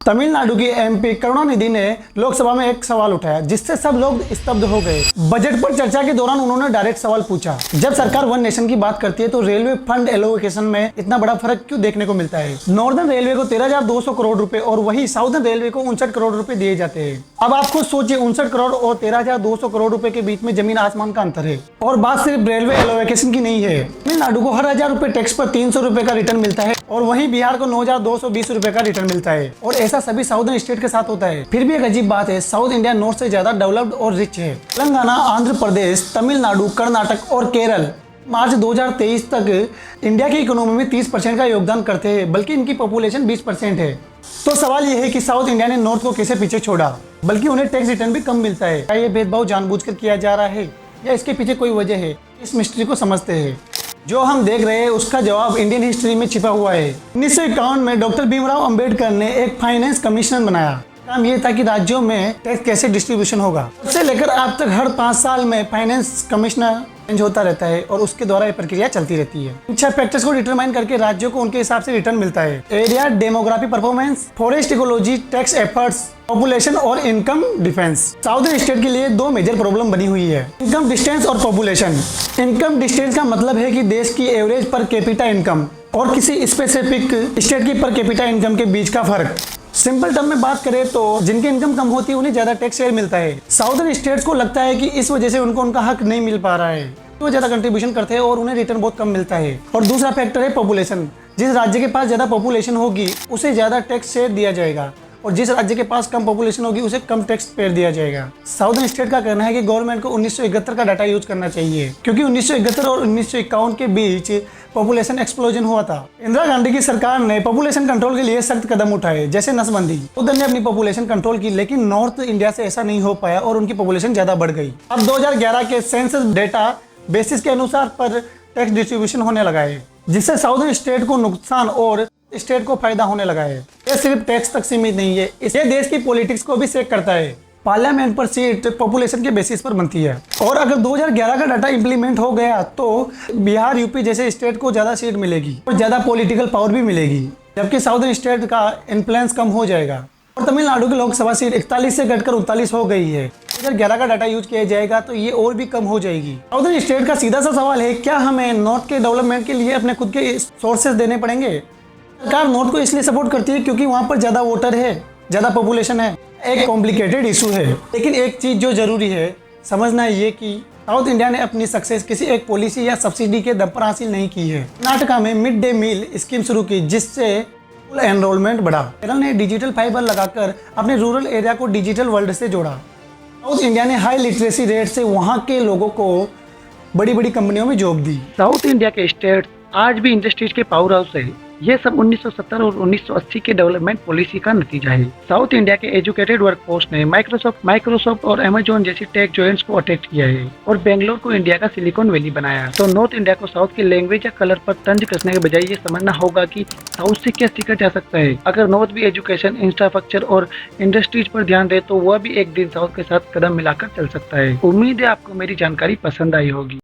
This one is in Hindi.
तमिलनाडु की एमपी करुणानिधि ने लोकसभा में एक सवाल उठाया जिससे सब लोग स्तब्ध हो गए। बजट पर चर्चा के दौरान उन्होंने डायरेक्ट सवाल पूछा, जब सरकार वन नेशन की बात करती है तो रेलवे फंड एलोकेशन में इतना बड़ा फर्क क्यों देखने को मिलता है। नॉर्दर्न रेलवे को 13,200 करोड़ रुपए और वही साउदर्न रेलवे को 59 करोड़ रुपए दिए जाते हैं। अब आप खुद सोचिए, 59 करोड़ और 13,200 करोड़ रुपए के बीच में जमीन आसमान का अंतर है। और बात सिर्फ रेलवे एलोकेशन की नहीं है। तमिलनाडु को हर 1,000 रुपए टैक्स पर 300 रुपए का रिटर्न मिलता है और वहीं बिहार को 9,220 रुपए का रिटर्न मिलता है। और ऐसा सभी साउदर्न स्टेट के साथ होता है। फिर भी एक अजीब बात है, साउथ इंडिया नॉर्थ से ज्यादा डेवलप्ड और रिच है। तेलंगाना, आंध्र प्रदेश, तमिलनाडु, कर्नाटक और केरल मार्च 2023 तक इंडिया की इकोनॉमी में 30% का योगदान करते हैं, बल्कि इनकी पॉपुलेशन 20% है। तो सवाल यह है कि साउथ इंडिया ने नॉर्थ को कैसे पीछे छोड़ा, बल्कि उन्हें टैक्स रिटर्न भी कम मिलता है। क्या ये भेदभाव जानबूझकर किया जा रहा है या इसके पीछे कोई वजह है? इस मिस्ट्री को समझते हैं। जो हम देख रहे हैं उसका जवाब इंडियन हिस्ट्री में छिपा हुआ है। 1951 में डॉक्टर भीमराव अंबेडकर ने एक फाइनेंस कमिश्नर बनाया। काम ये था कि राज्यों में टैक्स कैसे डिस्ट्रीब्यूशन होगा। उससे लेकर अब तक हर 5 साल में फाइनेंस कमिश्नर चेंज होता रहता है और उसके द्वारा ये प्रक्रिया चलती रहती है। 6 फैक्टर्स को डिटरमाइन करके राज्यों को उनके हिसाब से रिटर्न मिलता है। Area, demography, performance, forest ecology, tax efforts, population और इनकम डिफेंस। साउदर्न स्टेट के लिए 2 मेजर प्रॉब्लम बनी हुई है, इनकम डिस्टेंस और पॉपुलेशन। इनकम डिस्टेंस का मतलब है कि देश की एवरेज पर कैपिटा इनकम और किसी स्पेसिफिक स्टेट की पर कैपिटा इनकम के बीच का फर्क। सिंपल टर्म में बात करें तो जिनकी इनकम कम होती है उन्हें ज्यादा टैक्स शेयर मिलता है। साउदर्न स्टेट्स को लगता है कि इस वजह से उनको उनका हक नहीं मिल पा रहा है, तो ज्यादा कंट्रीब्यूशन करते हैं और उन्हें रिटर्न बहुत कम मिलता है। और दूसरा फैक्टर है पॉपुलेशन। जिस राज्य के पास ज्यादा पॉपुलेशन होगी उसे ज्यादा टैक्स शेयर दिया जाएगा और जिस राज्य के पास कम पॉपुलेशन होगी उसे कम टैक्स पेड दिया जाएगा। साउदर्न स्टेट का कहना है कि गवर्नमेंट को 1971 का डाटा यूज करना चाहिए, क्योंकि 1971 और 1951 के बीच पॉपुलेशन एक्सप्लोजन हुआ था। इंदिरा गांधी की सरकार ने पॉपुलेशन कंट्रोल के लिए सख्त कदम उठाए, जैसे नसबंदी। उधर ने अपनी पॉपुलेशन कंट्रोल की, लेकिन नॉर्थ इंडिया से ऐसा नहीं हो पाया और उनकी पॉपुलेशन ज्यादा बढ़ गई। अब 2011 के सेंसस डेटा बेसिस के अनुसार पर टैक्स डिस्ट्रीब्यूशन होने लगा है, जिससे साउदर्न स्टेट को नुकसान और स्टेट को फायदा होने लगा है। ये सिर्फ टैक्स तक सीमित नहीं है, ये देश की पॉलिटिक्स को भी शेक करता है। पार्लियामेंट पर सीट पॉपुलेशन के बेसिस पर बनती है और अगर 2011 का डाटा इंप्लीमेंट हो गया तो बिहार, यूपी जैसे स्टेट को ज्यादा सीट मिलेगी और ज्यादा पॉलिटिकल पावर भी मिलेगी, जबकि साउदर्न स्टेट का इन्फ्लुएंस कम हो जाएगा। और तमिलनाडु की लोकसभा सीट 41 से घटकर 39 हो गई है। 2011 का डाटा यूज किया जाएगा तो ये और भी कम हो जाएगी। साउदर्न स्टेट का सीधा सा सवाल है, क्या हमें नॉर्थ के डेवलपमेंट के लिए अपने खुद के सोर्सेज देने पड़ेंगे? सरकार नॉर्थ को इसलिए सपोर्ट करती है क्योंकि वहाँ पर ज्यादा वोटर है, ज्यादा पॉपुलेशन है। एक कॉम्प्लिकेटेड इशू है, लेकिन एक चीज जो जरूरी है समझना ये कि साउथ इंडिया ने अपनी सक्सेस किसी एक पॉलिसी या सब्सिडी के दम पर हासिल नहीं की है। कर्नाटका में मिड डे मील स्कीम शुरू की जिससे फुल एनरोलमेंट बढ़ा। केरल ने डिजिटल फाइबर लगाकर अपने रूरल एरिया को डिजिटल वर्ल्ड से जोड़ा। साउथ इंडिया ने हाई लिटरेसी रेट से वहाँ के लोगों को बड़ी बड़ी कंपनियों में जॉब दी। साउथ इंडिया के स्टेट आज भी इंडस्ट्रीज के पावर हाउस है। ये सब 1970 और 1980 के डेवलपमेंट पॉलिसी का नतीजा है। साउथ इंडिया के एजुकेटेड वर्कफोर्स ने माइक्रोसॉफ्ट और अमेजोन जैसी टेक जॉइंट्स को अट्रैक्ट किया है और बेंगलोर को इंडिया का सिलिकॉन वैली बनाया। तो नॉर्थ इंडिया को साउथ की लैंग्वेज या कलर पर तंज कसने के बजाय ये समझना होगा कि साउथ से क्या सीखा जा सकता है। अगर नॉर्थ भी एजुकेशन, इंफ्रास्ट्रक्चर और इंडस्ट्रीज पर ध्यान दे तो वह भी एक दिन साउथ के साथ कदम मिलाकर चल सकता है। उम्मीद है आपको मेरी जानकारी पसंद आई होगी।